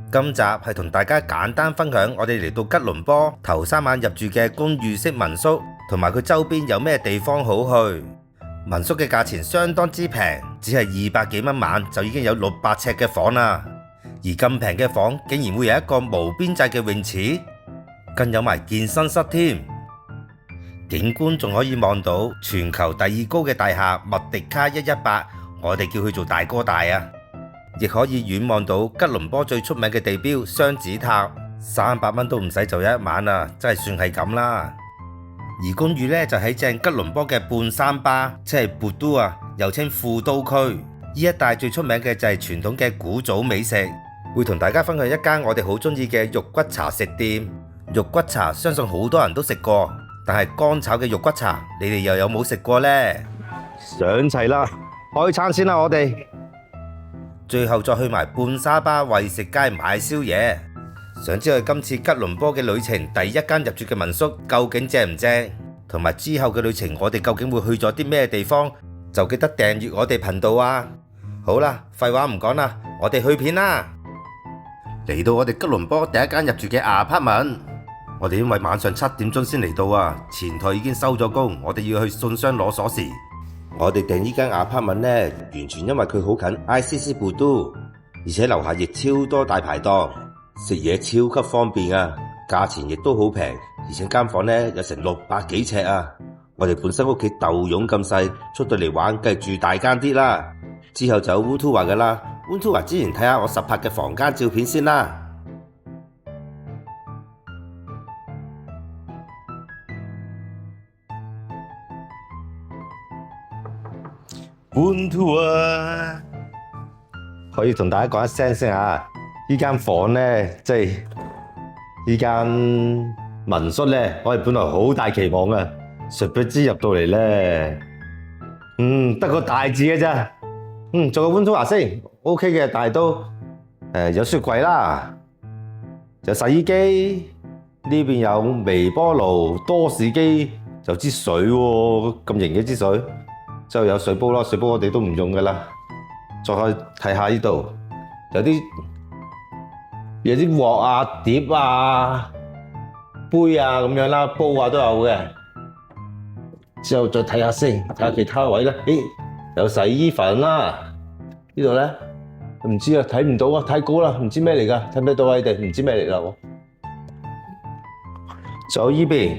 今集係同大家簡單分享我哋嚟到吉隆坡頭3晚入住嘅公寓式民宿，同埋佢周邊有咩地方好去。民宿嘅價錢相當之平，只係200幾蚊晚就已經有600尺嘅房啦。而咁平嘅房竟然會有一個無邊際嘅泳池，更有埋健身室添。景觀仲可以望到全球第2高嘅大廈麥迪卡118，我哋叫佢做大哥大啊！亦可以遠望到吉隆坡最出名嘅地標雙子塔，300蚊都唔使就有一晚啦，真係算係咁啦。而公寓呢，就喺正吉隆坡嘅半山巴，即係布都啊，又稱富都區。呢一帶最出名嘅就係傳統嘅古早美食，會同大家分享一間我哋好中意嘅肉骨茶食店。肉骨茶相信好多人都食過，但係乾炒嘅肉骨茶，你哋又有冇食過呢？上齊啦，開餐先啦，我哋。最後再去埋半沙巴為食街買宵夜。想知道今次吉隆坡嘅旅程第一間入住嘅民宿究竟正唔正，同埋之後嘅旅程我哋究竟會去咗啲咩地方，就記得訂閱我哋頻道啊！好啦，廢話唔講啦，我哋去片啦。嚟到我哋吉隆坡第一間入住嘅apartment，我哋因為晚上7點鐘先嚟到啊，前台已經收咗工，我哋要去信箱攞鎖匙。我哋訂呢間apartment呢，完全因為佢好近 ICC 布都，而且樓下亦超多大排檔，食嘢超級方便啊，價錢亦都好平，而且間房呢有成600幾尺啊。我哋本身屋企豆蓉咁細，出到嚟玩梗係住大間啲啦。之後就有烏圖華噶啦，烏圖華之前睇下我實拍嘅房間照片先啦。本土啊，可以同大家講一聲先啊！呢間房呢，即係呢間民宿呢，我哋本來好大期望嘅，殊不知入到嚟呢，得個大字嘅咋，做個本土華先 ，OK 嘅，但係都有雪櫃啦，有洗衣機，呢邊有微波爐、多士機，有支水喎，咁型嘅支水。之後有水煲啦，水煲我哋都唔用噶啦。再可以睇下呢度，有啲鑊啊、碟啊、杯啊咁樣啦，煲啊都有嘅。之後再睇下先，睇下其他位啦。咦，有洗衣粉啦，呢度咧唔知啊，睇唔到啊，太高啦，唔知咩嚟噶，睇唔睇到啊？你哋唔知咩嚟啦？仲有呢邊，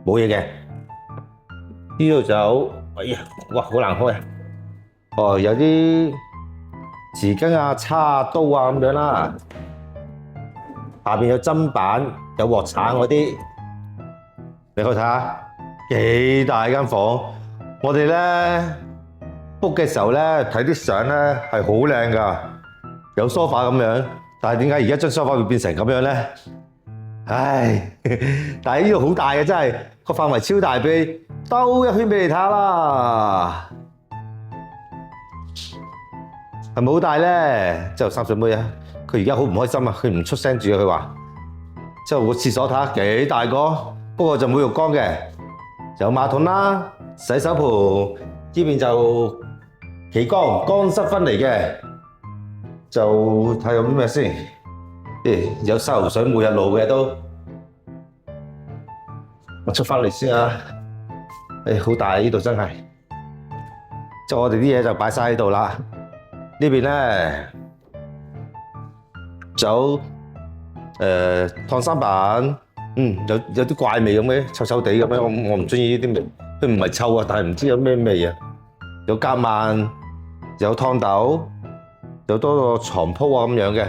冇嘢嘅。呢度就，哎呀，哇，好難開啊！哦，有啲匙羹啊、叉啊、刀啊咁樣啦。下邊有砧板、有鑊鏟嗰啲，你可以睇下幾大間房。我哋呢 book 嘅時候呢，睇啲相呢係好靚㗎，有梳化咁樣。但係點解而家張梳化會變成咁樣呢？唉，但係呢度好大嘅，真係個範圍超大，俾你兜一圈俾你睇下啦。係咪好大咧？之後三水妹啊，佢而家好唔開心啊，佢唔出聲住啊，佢話。之後個廁所睇下幾大個，不過就冇浴缸嘅，有馬桶啦，洗手盆，呢邊就企缸，乾濕分離嘅，就睇有啲咩先。有收油水每日路嘅都，我出返嚟先啊！好大呢度真係，就我哋啲嘢就擺晒喺度啦。呢邊咧就燙衫板，有啲怪味咁嘅，臭臭地咁樣，我唔中意呢啲味。佢唔係臭啊，但係唔知有咩味啊。有夾萬，有燙斗，有多個床鋪啊咁樣嘅。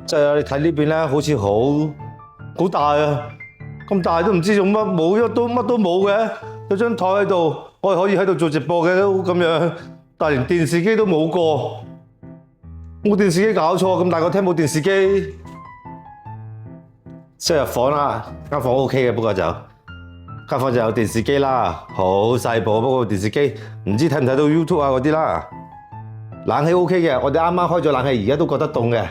即係你睇呢邊咧，好似好大啊！咁大都唔知做乜，乜都冇嘅。有張台喺度，我哋可以喺度做直播嘅都咁樣，但係連電視機都冇過。冇電視機搞錯，咁大個廳冇電視機。即係入房啦，間房 OK 嘅，不過就間房就有電視機啦，好細部，不過電視機唔知睇唔睇到 YouTube 啊嗰啲啦。冷氣 OK 嘅，我哋啱啱開咗冷氣，而家都覺得凍嘅。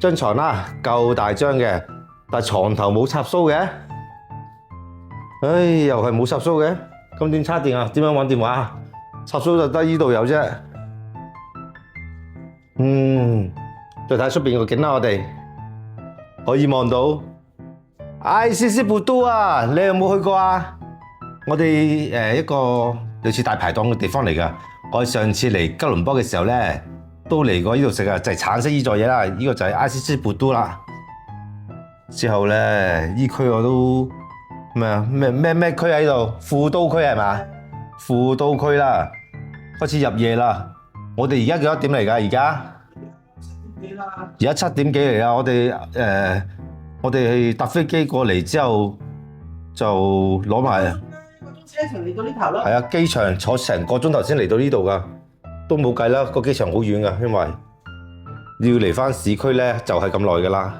張床啦，夠大張嘅，但係床頭冇插蘇嘅，又係冇插蘇嘅，咁點插電啊？點樣玩電話啊？插蘇就得呢度有啫。再睇出邊個景啦，我哋可以望到ICC 布都啊！你有冇去過啊？我哋一個類似大排檔嘅地方嚟㗎。我上次嚟吉隆坡嘅時候咧，都嚟過呢度食啊，就係橙色呢座嘢啦。呢個就係 ICC 布都啦。之後咧，呢區我都咩區喺度？富都區係嘛？富都區啦，開始入夜啦。我哋而家幾多點嚟㗎？而家7點幾嚟啦。我哋搭飛機過嚟之後就攞埋車程嚟到呢頭咯。係啊，機場坐成個鐘頭先嚟到呢度㗎，都冇計啦。個機場好遠㗎，因為要嚟返市區咧就係咁耐㗎啦。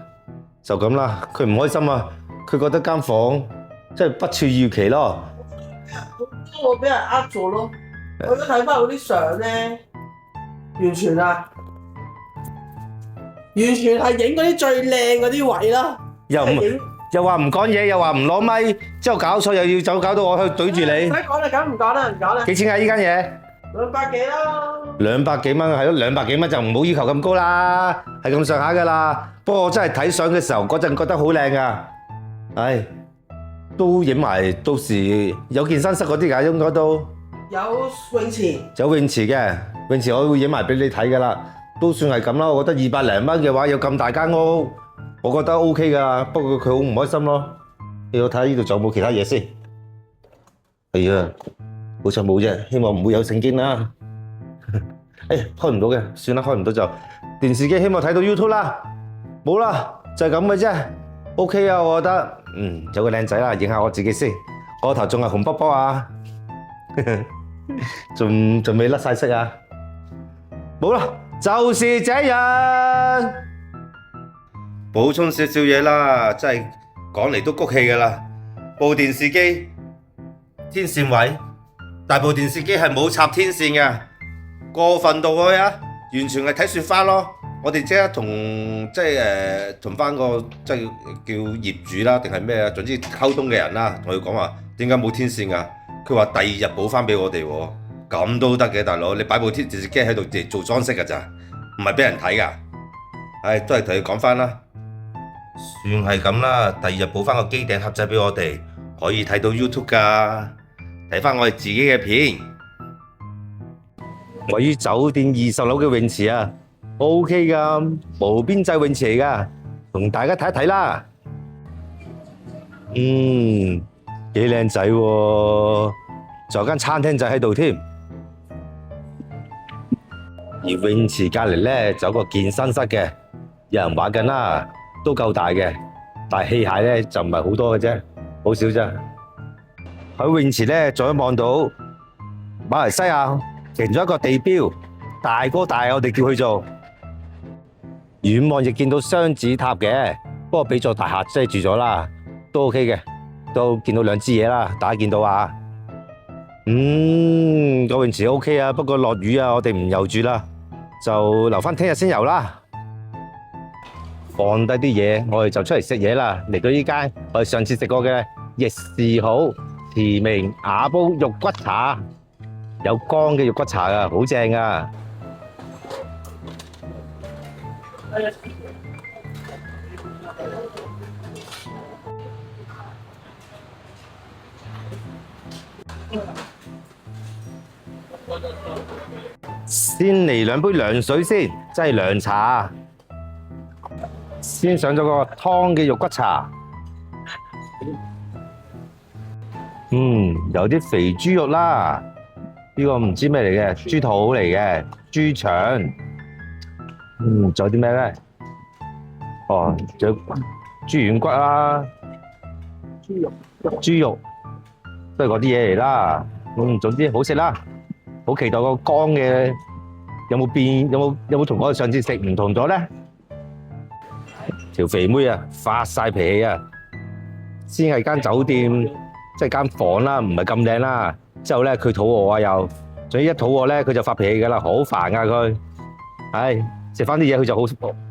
就咁啦，佢唔開心啊，佢覺得間房即係不似預期咯。我俾人呃咗咯，我而家睇翻嗰啲相咧，完全係影嗰啲最靚嗰啲位啦。又話唔講嘢，又話唔攞咪，之後搞錯又要走，搞到我去對住你。唔使講啦，咁唔講啦，唔講啦。幾錢啊？呢間嘢200幾咯。 200幾蚊係咯，200幾蚊就唔好要求咁高啦，係咁上下㗎啦。不過我真係睇相嘅時候嗰陣覺得好靚啊，唉，都影埋，到時有健身室嗰啲㗎，應該都有泳池。有泳池嘅，泳池我會影埋俾你睇㗎啦，都算係咁啦。我覺得200零蚊嘅話有咁大間屋，我覺得 OK 㗎。不過佢好唔開心咯。我睇下呢度仲有冇其他嘢先。係啊，好彩冇啫，希望唔會有聖經啦。開唔到嘅，算啦，開唔到就電視機，希望睇到 YouTube 啦。冇啦，就係咁嘅啫。OK 啊，我覺得，有個靚仔啦，影下我自己先。我個頭仲係紅卜卜啊，仲未甩晒色啊。冇啦，就是這樣。補充少少嘢啦，真係講嚟都谷氣㗎啦。部電視機天線位，大部電視機係冇插天線嘅。過分到去啊！完全係睇雪花咯。我哋即刻同翻個即係叫業主啦，定係咩啊？總之溝通嘅人啦，同佢講話點解冇天線㗎？佢話第二日補翻俾我哋喎。咁都得嘅，大佬，你擺部電視機喺度做裝飾㗎咋？唔係俾人睇㗎。唉，都係同佢講翻啦。算係咁啦，第二日補翻個機頂盒仔俾我哋，可以睇到 YouTube 㗎，睇翻我哋自己嘅片。位於酒店20樓嘅泳池啊 ，OK 噶，無邊際泳池嚟噶，同大家睇一睇啦。幾靚仔喎，仲有間餐廳仔喺度添。而泳池隔離咧就有個健身室嘅，有人玩緊啦，都夠大嘅，但係器械咧就唔係好多嘅啫，好少啫。喺泳池咧，仲可以望到馬來西亞其中一個地標大哥大，我哋叫佢做遠望亦見到雙子塔嘅，不過俾座大廈遮住咗啦，都 OK 嘅，都見到兩支嘢啦，大家見到啊？個泳池 OK 啊，不過落雨啊，我哋唔游住啦，就留翻聽日先游啦。放低啲嘢，我哋就出嚟食嘢啦。嚟到呢間我哋上次食過嘅逸仕好慈明瓦煲肉骨茶。有乾嘅肉骨茶啊，好正啊！先嚟2杯涼水先，即係涼茶。先上咗個湯嘅肉骨茶，有啲肥豬肉啦。呢個唔知咩嚟嘅，豬肚嚟嘅，豬腸。仲有啲咩咧？仲有豬軟骨啦，豬肉都係嗰啲嘢嚟啦。總之好食啦，好期待個乾嘅有冇變，有冇同我哋上次食唔同咗咧？條肥妹啊，發晒脾氣啊！先係間酒店，即係間房啦，唔係咁靚啦。之後咧，佢肚餓啊又，總之一肚餓咧，佢就發脾氣噶啦，好煩噶佢。食翻啲嘢佢就好，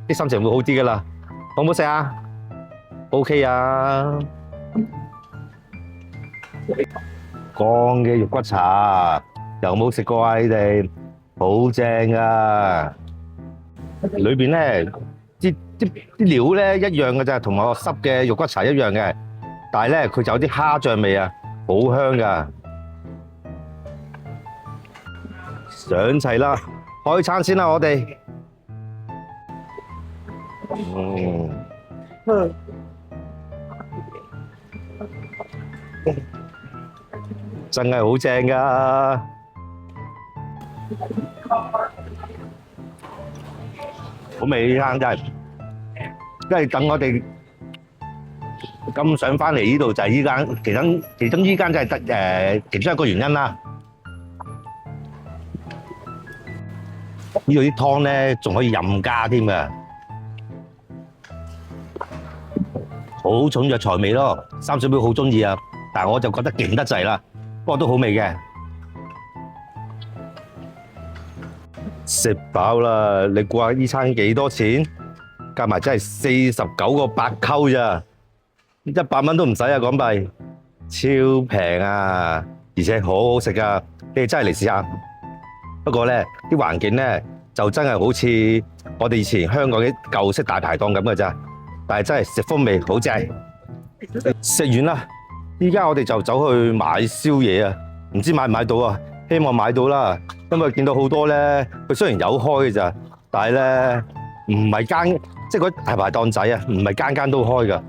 啲心情會好啲噶啦。好唔好食啊 ？OK 啊。乾嘅肉骨茶，有冇食過啊？你哋好正啊！裏邊咧啲料咧一樣嘅咋，同我濕嘅肉骨茶一樣嘅，但係咧佢就有啲蝦醬味啊，好香噶。上齊啦，開餐先啦，我哋。真係好正噶，好味呢餐真係，因為等我哋咁想翻嚟呢度就係呢間，其中呢間就係其中一個原因啦。呢度啲湯咧仲可以任加添㗎，好重藥材味咯。三水妹好中意啊，但係我就覺得勁得滯啦。不過都好味嘅，食飽啦！你估下呢餐幾多錢？加埋真係49個8溝咋，100蚊都唔使啊港幣，超平啊！而且好好食噶，你哋真係嚟試下。不過咧，啲環境咧就真係好似我哋以前香港啲舊式大排檔咁嘅咋，但係真係食風味好正。食完啦。依家我哋就走去買宵夜啊，唔知買唔買到啊？希望買到啦，因為見到好多咧，佢雖然有開嘅咋，但係咧唔係間，即係嗰啲大排檔仔啊，唔係間間都開噶。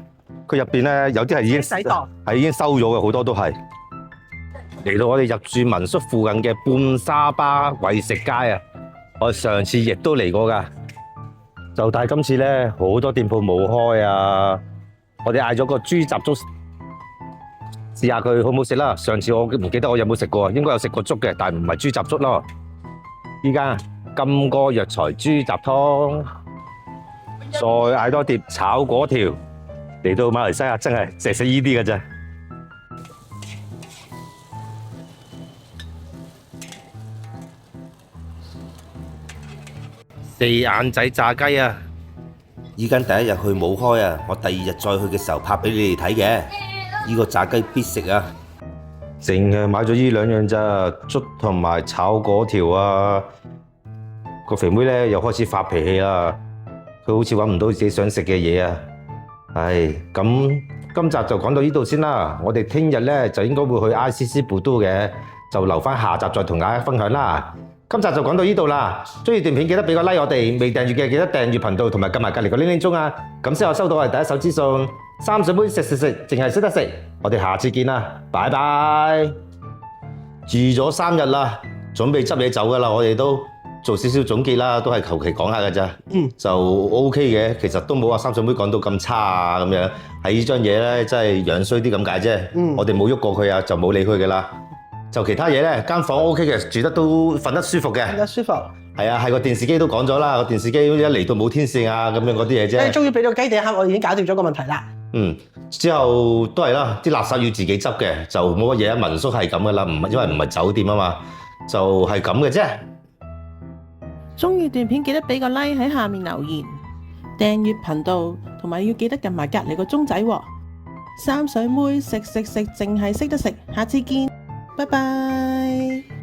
佢入邊咧有啲係已經收咗嘅，好多都係。嚟到我哋入住民宿附近嘅半沙巴為食街啊，我上次亦都嚟過噶，就但係今次咧好多店鋪冇開啊，我哋嗌咗個豬雜粥。試下佢好唔好食啦！上次我唔記得我有冇食過，應該有食過粥嘅，但係唔係豬雜粥咯。依家金哥藥材豬雜湯，再嗌多碟炒粿條。嚟到馬來西亞真係食呢啲嘅啫。四眼仔炸雞啊！依間第一日去冇開啊，我第二日再去嘅時候拍俾你哋睇嘅。呢個炸雞必食啊！淨係買咗呢兩樣咋，粥同埋炒粿條啊！個肥妹咧又開始發脾氣啦，佢好似揾唔到自己想食嘅嘢啊！唉，咁今集就講到呢度先啦。我哋聽日咧就應該會去 ICC 布都嘅，就留翻下集再同大家分享啦。今集就講到呢度啦。中意段片記得俾個 like 我哋，未訂閱嘅記得訂閱頻道同埋撳埋隔離個鈴鈴鐘啊！咁先我收到我哋第一手資訊。三水妹食，淨係識得食。我哋下次見啦，拜拜。住咗3日啦，準備執嘢走噶啦。我哋都做少少總結啦，都係求其講下噶咋。就 OK 嘅，其實都冇話三水妹講到咁差啊咁樣。喺呢張嘢咧，真係樣衰啲咁解啫。我哋冇喐過佢啊，就冇理佢噶啦。就其他嘢咧，間房 OK 嘅，住得都瞓得舒服嘅。瞓得舒服。係啊，係個電視機都講咗啦，個電視機一嚟到冇天線啊咁樣嗰啲嘢啫。終於俾到雞地客，我已經搞掂咗個問題啦。之後都係啦，啲垃圾要自己執嘅，就冇乜嘢啊。民宿係咁噶啦，因為唔係酒店啊嘛，就係咁嘅啫。鍾意段片記得俾個 like 喺下面留言，訂閱頻道，同埋要記得撳埋隔離個鐘仔喎。三水妹食，淨係識得食，下次見，拜拜。